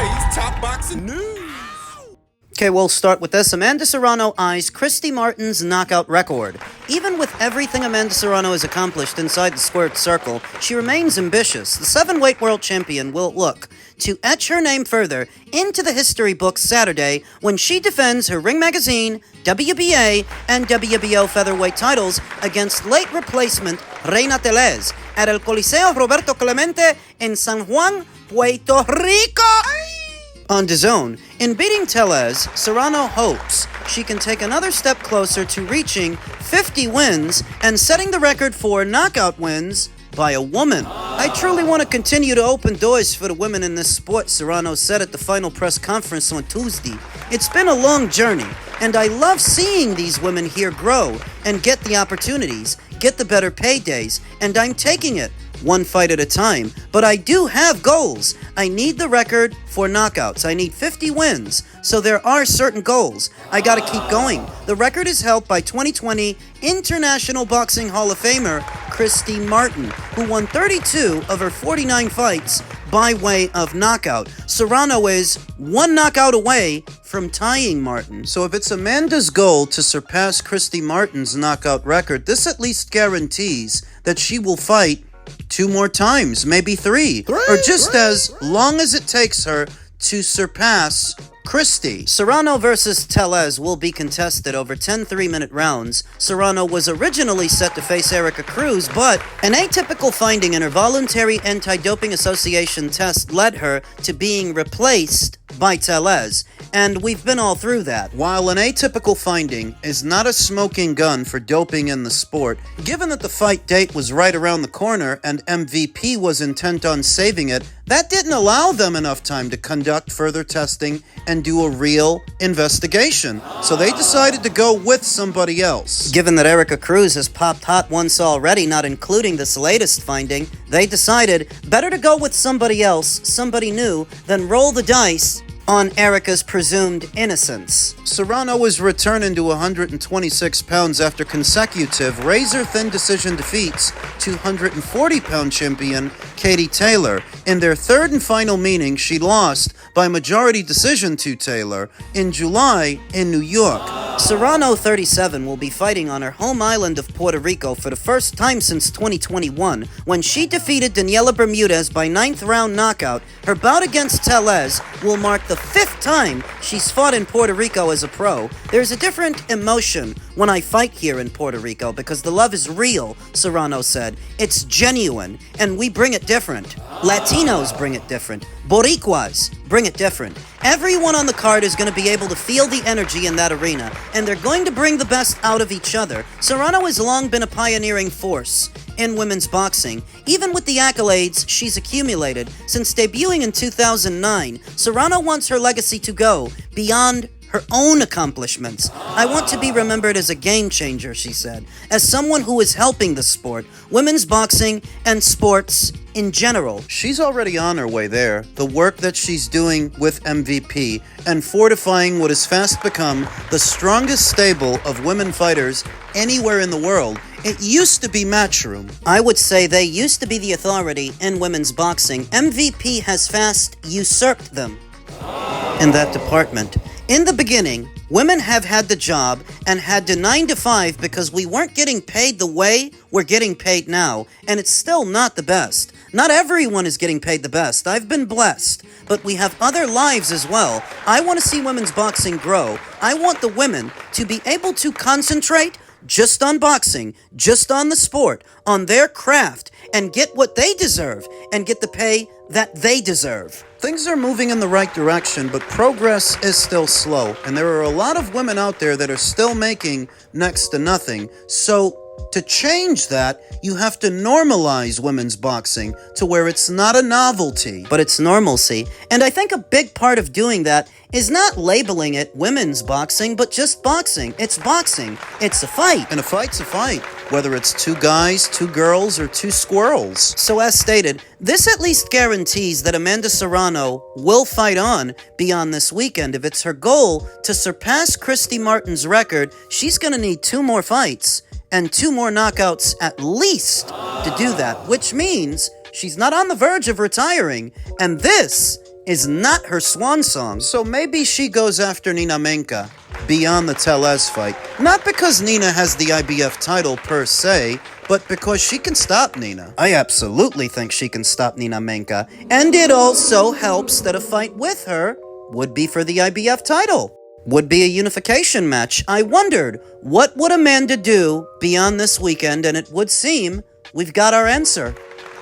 today's top boxing news. Okay, we'll start with this. Amanda Serrano eyes Christy Martin's knockout record. Even with everything Amanda Serrano has accomplished inside the squared circle, she remains ambitious. The 7-weight world champion will look to etch her name further into the history books Saturday when she defends her Ring Magazine, WBA, and WBO featherweight titles against late replacement Reina Tellez at El Coliseo Roberto Clemente in San Juan, Puerto Rico. On DAZN, in beating Tellez, Serrano hopes she can take another step closer to reaching 50 wins and setting the record for knockout wins by a woman. I truly want to continue to open doors for the women in this sport, Serrano said at the final press conference on Tuesday. It's been a long journey, and I love seeing these women here grow and get the opportunities, get the better paydays, and I'm taking it one fight at a time. But I do have goals. I need the record for knockouts. I need 50 wins. So there are certain goals. I gotta keep going. The record is held by 2020 International Boxing Hall of Famer Christy Martin, who won 32 of her 49 fights by way of knockout. Serrano is one knockout away from tying Martin. So if it's Amanda's goal to surpass Christy Martin's knockout record, this at least guarantees that she will fight 2 more times, maybe 3, or just as long as it takes her to surpass Christy. Serrano versus Tellez will be contested over 10 3-minute rounds. Serrano was originally set to face Erica Cruz, but an atypical finding in her voluntary anti-doping association test led her to being replaced by Tellez, and we've been all through that. While an atypical finding is not a smoking gun for doping in the sport, given that the fight date was right around the corner and MVP was intent on saving it, that didn't allow them enough time to conduct further testing and do a real investigation. So they decided to go with somebody else. Given that Erica Cruz has popped hot once already, not including this latest finding, they decided better to go with somebody else, somebody new, than roll the dice on Erica's presumed innocence. Serrano is returning to 126 pounds after consecutive razor-thin decision defeats to 140-pound champion Katie Taylor. In their third and final meeting, she lost by majority decision to Taylor in July in New York. Serrano, 37, will be fighting on her home island of Puerto Rico for the first time since 2021, when she defeated Daniela Bermudez by 9th round knockout. Her bout against Tellez will mark the 5th time she's fought in Puerto Rico as a pro. There's a different emotion when I fight here in Puerto Rico because the love is real, Serrano said. It's genuine, and we bring it different. Latinos bring it different. Boricuas bring it different. Everyone on the card is going to be able to feel the energy in that arena, and they're going to bring the best out of each other. Serrano has long been a pioneering force in women's boxing, even with the accolades she's accumulated since debuting in 2009. Serrano wants her legacy to go beyond her own accomplishments. I want to be remembered as a game changer, she said, as someone who is helping the sport, women's boxing, and sports in general. She's already on her way there. The work that she's doing with MVP and fortifying what has fast become the strongest stable of women fighters anywhere in the world. It used to be Matchroom. I would say they used to be the authority in women's boxing. MVP has fast usurped them in that department. In the beginning, women have had the job and had to 9 to 5 because we weren't getting paid the way we're getting paid now, and it's still not the best. Not everyone is getting paid the best. I've been blessed, but we have other lives as well. I want to see women's boxing grow. I want the women to be able to concentrate just on boxing, just on the sport, on their craft, and get what they deserve, and get the pay that they deserve. Things are moving in the right direction, but progress is still slow, and there are a lot of women out there that are still making next to nothing. So to change that, you have to normalize women's boxing to where it's not a novelty, but it's normalcy. And I think a big part of doing that is not labeling it women's boxing, but just boxing. It's boxing. It's a fight. And a fight's a fight, whether it's 2 guys, 2 girls, or 2 squirrels. So as stated, this at least guarantees that Amanda Serrano will fight on beyond this weekend. If it's her goal to surpass Christy Martin's record, she's going to need 2 more fights and 2 more knockouts at least to do that, which means she's not on the verge of retiring, and this is not her swan song, so maybe she goes after Nina Menka beyond the Tellez fight. Not because Nina has the IBF title per se, but because she can stop Nina. I absolutely think she can stop Nina Menka, and it also helps that a fight with her would be for the IBF title. Would be a unification match. I wondered, what would Amanda do beyond this weekend, and it would seem we've got our answer.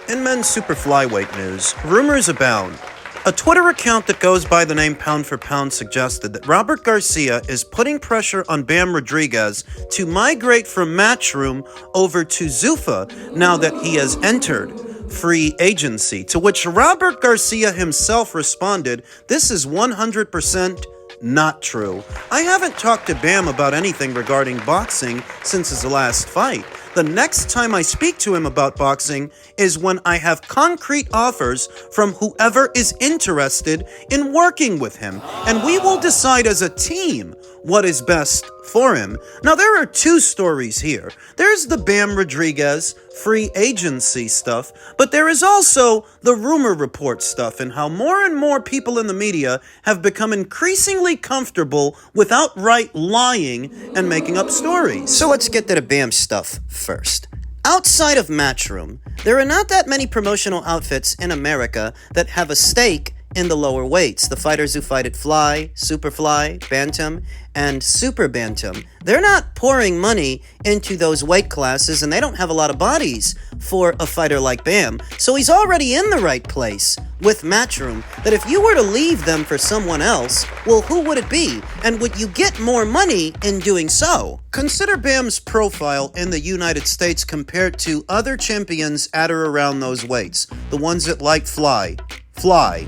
In men's super flyweight news, rumors abound. A Twitter account that goes by the name Pound for Pound suggested that Robert Garcia is putting pressure on Bam Rodriguez to migrate from Matchroom over to Zuffa now that he has entered free agency, to which Robert Garcia himself responded, "This is 100% not true. I haven't talked to Bam about anything regarding boxing since his last fight. The next time I speak to him about boxing is when I have concrete offers from whoever is interested in working with him, and we will decide as a team what is best for him." Now, there are two stories here. There's the Bam Rodriguez free agency stuff, but there is also the rumor report stuff and how more and more people in the media have become increasingly comfortable with outright lying and making up stories. So let's get to the Bam stuff first. Outside of Matchroom, there are not that many promotional outfits in America that have a stake in the lower weights. The fighters who fight at Fly, Superfly, Bantam, and Super Bantam, they're not pouring money into those weight classes, and they don't have a lot of bodies for a fighter like Bam. So he's already in the right place with Matchroom, that if you were to leave them for someone else, well, who would it be? And would you get more money in doing so? Consider Bam's profile in the United States compared to other champions at or around those weights, the ones that like Fly,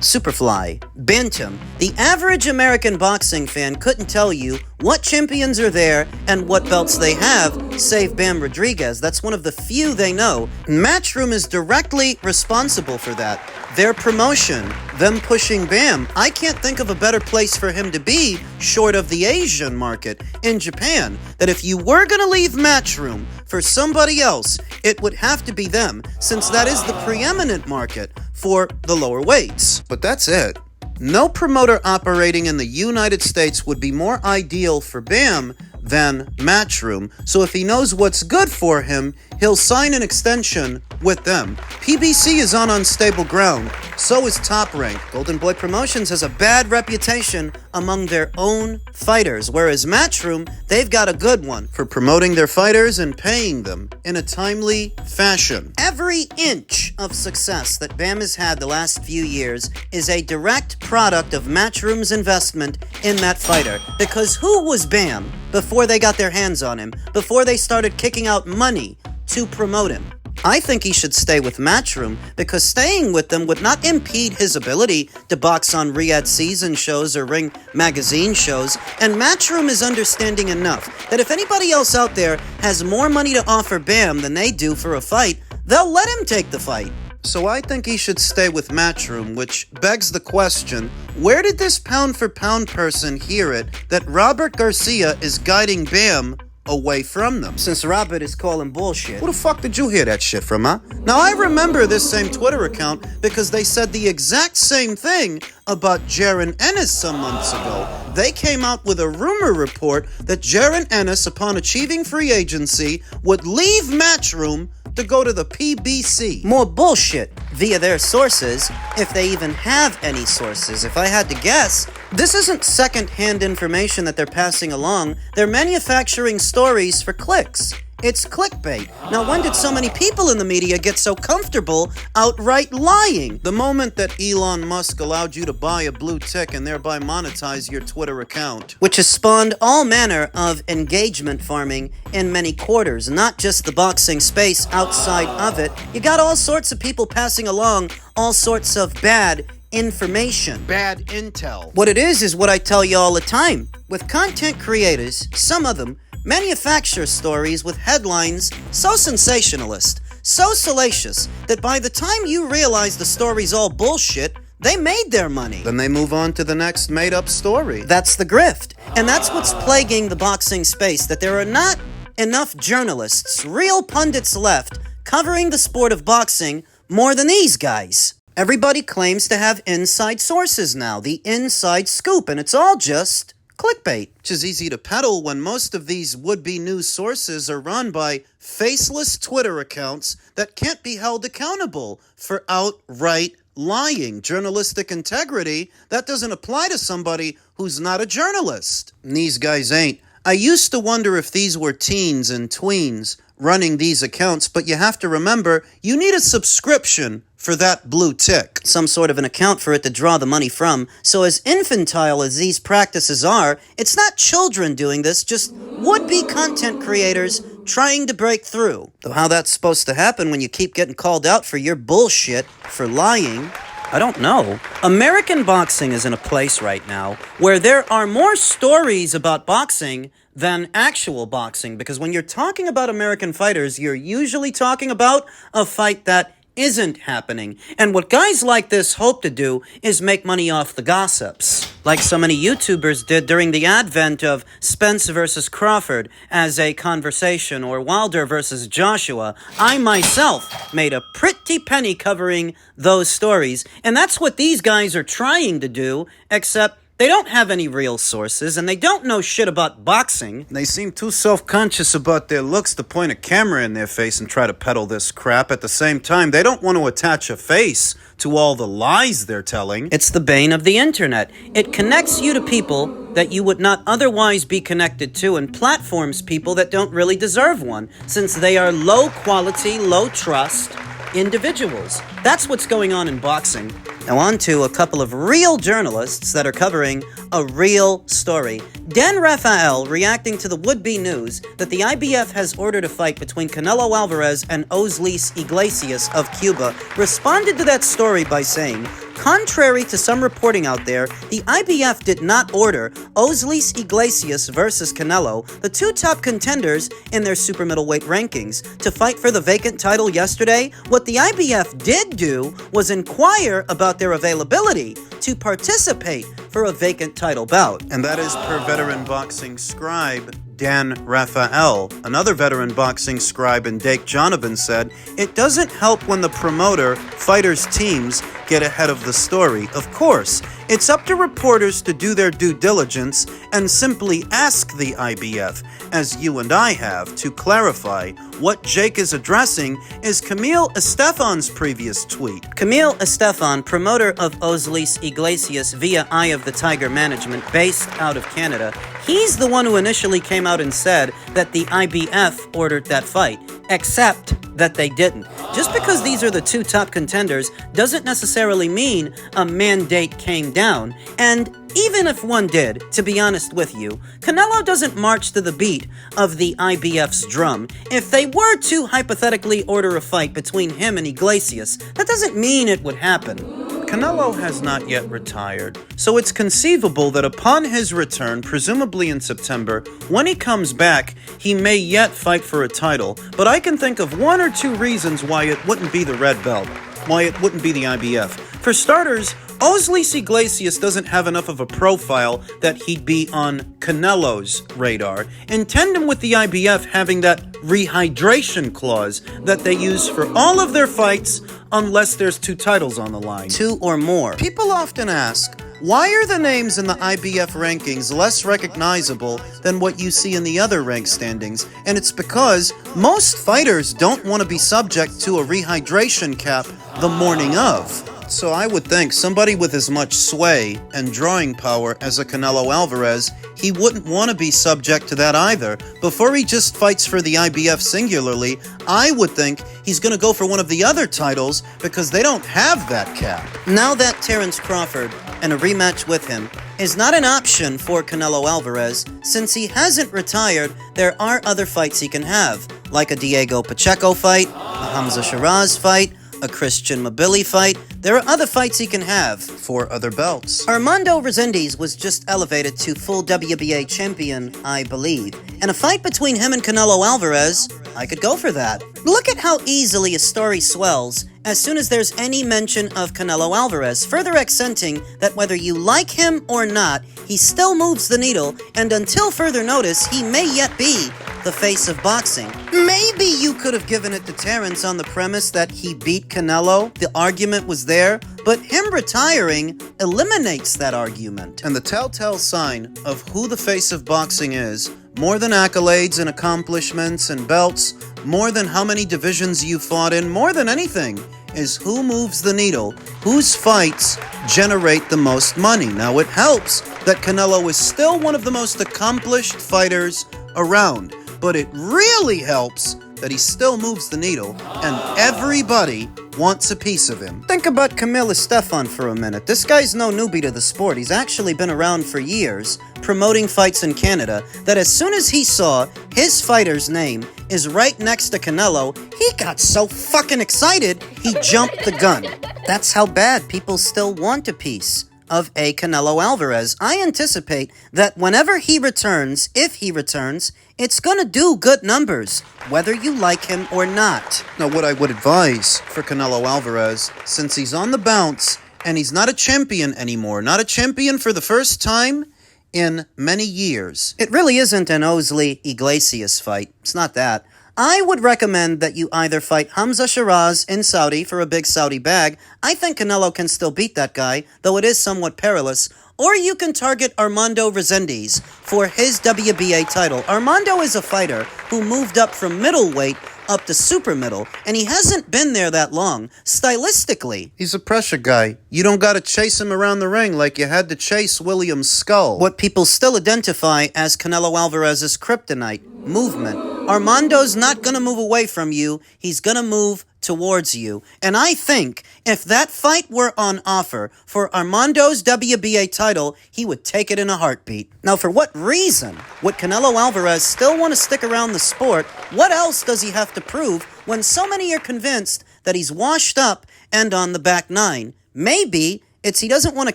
Superfly, Bantam. The average American boxing fan couldn't tell you what champions are there and what belts they have, save Bam Rodriguez. That's one of the few they know. Matchroom is directly responsible for that. Their promotion, them pushing Bam. I can't think of a better place for him to be, short of the Asian market in Japan, that if you were going to leave Matchroom for somebody else, it would have to be them, since that is the preeminent market for the lower weights. But that's it. No promoter operating in the United States would be more ideal for Bam than Matchroom, so if he knows what's good for him, he'll sign an extension with them. PBC is on unstable ground, so is Top Rank. Golden Boy Promotions has a bad reputation among their own fighters, whereas Matchroom, they've got a good one for promoting their fighters and paying them in a timely fashion. Every inch of success that Bam has had the last few years is a direct product of Matchroom's investment in that fighter. Because who was Bam before they got their hands on him, before they started kicking out money to promote him? I think he should stay with Matchroom, because staying with them would not impede his ability to box on Riyadh season shows or Ring magazine shows, and Matchroom is understanding enough that if anybody else out there has more money to offer Bam than they do for a fight, they'll let him take the fight. So I think he should stay with Matchroom, which begs the question, where did this pound-for-pound person hear it that Robert Garcia is guiding Bam away from them? Since Robert is calling bullshit. Who the fuck did you hear that shit from, huh? Now, I remember this same Twitter account because they said the exact same thing about Jaron Ennis some months ago. They came out with a rumor report that Jaron Ennis, upon achieving free agency, would leave Matchroom to go to the PBC. More bullshit via their sources, if they even have any sources. If I had to guess, this isn't second-hand information that they're passing along. They're manufacturing stories for clicks. It's clickbait. Now, when did so many people in the media get so comfortable outright lying? The moment that Elon Musk allowed you to buy a blue tick and thereby monetize your Twitter account. Which has spawned all manner of engagement farming in many quarters, not just the boxing space outside of it. You got all sorts of people passing along all sorts of bad information. Bad intel. What it is what I tell you all the time. With content creators, some of them manufacture stories with headlines so sensationalist, so salacious, that by the time you realize the story's all bullshit, they made their money. Then they move on to the next made-up story. That's the grift. And that's what's plaguing the boxing space, that there are not enough journalists, real pundits left, covering the sport of boxing more than these guys. Everybody claims to have inside sources now, the inside scoop, and it's all just clickbait. Which is easy to peddle when most of these would-be news sources are run by faceless Twitter accounts that can't be held accountable for outright lying. Journalistic integrity, that doesn't apply to somebody who's not a journalist. And these guys ain't. I used to wonder if these were teens and tweens running these accounts, but you have to remember, you need a subscription for that blue tick. Some sort of an account for it to draw the money from. So as infantile as these practices are, it's not children doing this, just would-be content creators trying to break through. Though how that's supposed to happen when you keep getting called out for your bullshit, for lying, I don't know. American boxing is in a place right now where there are more stories about boxing than actual boxing, because when you're talking about American fighters, you're usually talking about a fight that isn't happening. And what guys like this hope to do is make money off the gossips, like so many YouTubers did during the advent of Spence versus Crawford as a conversation, or Wilder versus Joshua. I myself made a pretty penny covering those stories, and that's what these guys are trying to do, except they don't have any real sources, and they don't know shit about boxing. They seem too self-conscious about their looks to point a camera in their face and try to peddle this crap. At the same time, they don't want to attach a face to all the lies they're telling. It's the bane of the internet. It connects you to people that you would not otherwise be connected to, and platforms people that don't really deserve one, since they are low-quality, low-trust individuals. That's what's going on in boxing. Now on to a couple of real journalists that are covering a real story. Dan Rafael, reacting to the would-be news that the IBF has ordered a fight between Canelo Alvarez and Iglesias Iglesias of Cuba, responded to that story by saying, contrary to some reporting out there, the IBF did not order Iglesias Iglesias versus Canelo, the two top contenders in their super middleweight rankings, to fight for the vacant title yesterday. What the IBF did do was inquire about their availability to participate for a vacant title bout. And that is per veteran boxing scribe Dan Rafael. Another veteran boxing scribe in Dake Jonovan said, "It doesn't help when the promoter, fighters' teams get ahead of the story. Of course, it's up to reporters to do their due diligence and simply ask the IBF, as you and I have, to clarify. What Jake is addressing is Camille Estefan's previous tweet." Camille Estefan, promoter of Iglesias Iglesias via Eye of the Tiger Management, based out of Canada, he's the one who initially came out and said that the IBF ordered that fight, except that they didn't. Just because these are the two top contenders doesn't necessarily mean a mandate came down, and even if one did, to be honest with you, Canelo doesn't march to the beat of the IBF's drum. If they were to hypothetically order a fight between him and Iglesias, that doesn't mean it would happen. Canelo has not yet retired, so it's conceivable that upon his return, presumably in September, when he comes back, he may yet fight for a title. But I can think of one or two reasons why it wouldn't be the red belt, why it wouldn't be the IBF. For starters, Iglesias Iglesias doesn't have enough of a profile that he'd be on Canelo's radar, in tandem with the IBF having that rehydration clause that they use for all of their fights unless there's two titles on the line. Two or more. People often ask, why are the names in the IBF rankings less recognizable than what you see in the other rank standings? And it's because most fighters don't want to be subject to a rehydration cap the morning of. So I would think somebody with as much sway and drawing power as a Canelo Alvarez, he wouldn't want to be subject to that either. Before he just fights for the IBF singularly, I would think he's going to go for one of the other titles because they don't have that cap. Now that Terence Crawford and a rematch with him is not an option for Canelo Alvarez, since he hasn't retired, there are other fights he can have, like a Diego Pacheco fight, a Hamza Shiraz fight, a Christian Mabili fight. There are other fights he can have. For other belts. Armando Resendiz was just elevated to full WBA champion, I believe. And a fight between him and Canelo Alvarez, I could go for that. Look at how easily a story swells as soon as there's any mention of Canelo Alvarez, further accenting that whether you like him or not, he still moves the needle, and until further notice, he may yet be the face of boxing. Maybe you could have given it to Terrence on the premise that he beat Canelo. The argument was there, but him retiring eliminates that argument. And the telltale sign of who the face of boxing is, more than accolades and accomplishments and belts, more than how many divisions you fought in, more than anything, is who moves the needle, whose fights generate the most money. Now, it helps that Canelo is still one of the most accomplished fighters around, but it really helps that he still moves the needle, and everybody wants a piece of him. Think about Camille Estefan for a minute. This guy's no newbie to the sport. He's actually been around for years, promoting fights in Canada, that as soon as he saw his fighter's name is right next to Canelo, he got so fucking excited, he jumped the gun. That's how bad people still want a piece of a Canelo Alvarez. I anticipate that whenever he returns, if he returns, it's gonna do good numbers, whether you like him or not. Now, what I would advise for Canelo Alvarez, since he's on the bounce and he's not a champion anymore, not a champion for the first time in many years. It really isn't an Ozley Iglesias fight. It's not that. I would recommend that you either fight Hamza Shiraz in Saudi for a big Saudi bag. I think Canelo can still beat that guy, though it is somewhat perilous. Or you can target Armando Resendiz for his WBA title. Armando is a fighter who moved up from middleweight up to super middle, and he hasn't been there that long. Stylistically, he's a pressure guy. You don't gotta chase him around the ring like you had to chase Williams' skull. What people still identify as Canelo Alvarez's kryptonite, movement. Armando's not gonna move away from you, he's gonna move towards you. And I think if that fight were on offer for Armando's WBA title, he would take it in a heartbeat. Now, for what reason would Canelo Alvarez still want to stick around the sport? What else does he have to prove when so many are convinced that he's washed up and on the back nine? Maybe it's he doesn't want to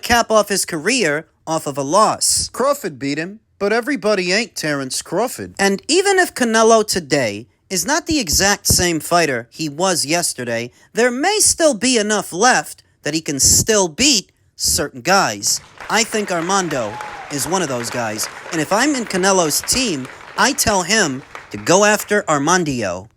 cap off his career off of a loss. Crawford beat him, but everybody ain't Terrence Crawford. And even if Canelo today is not the exact same fighter he was yesterday, there may still be enough left that he can still beat certain guys. I think Armando is one of those guys. And if I'm in Canelo's team, I tell him to go after Armandio.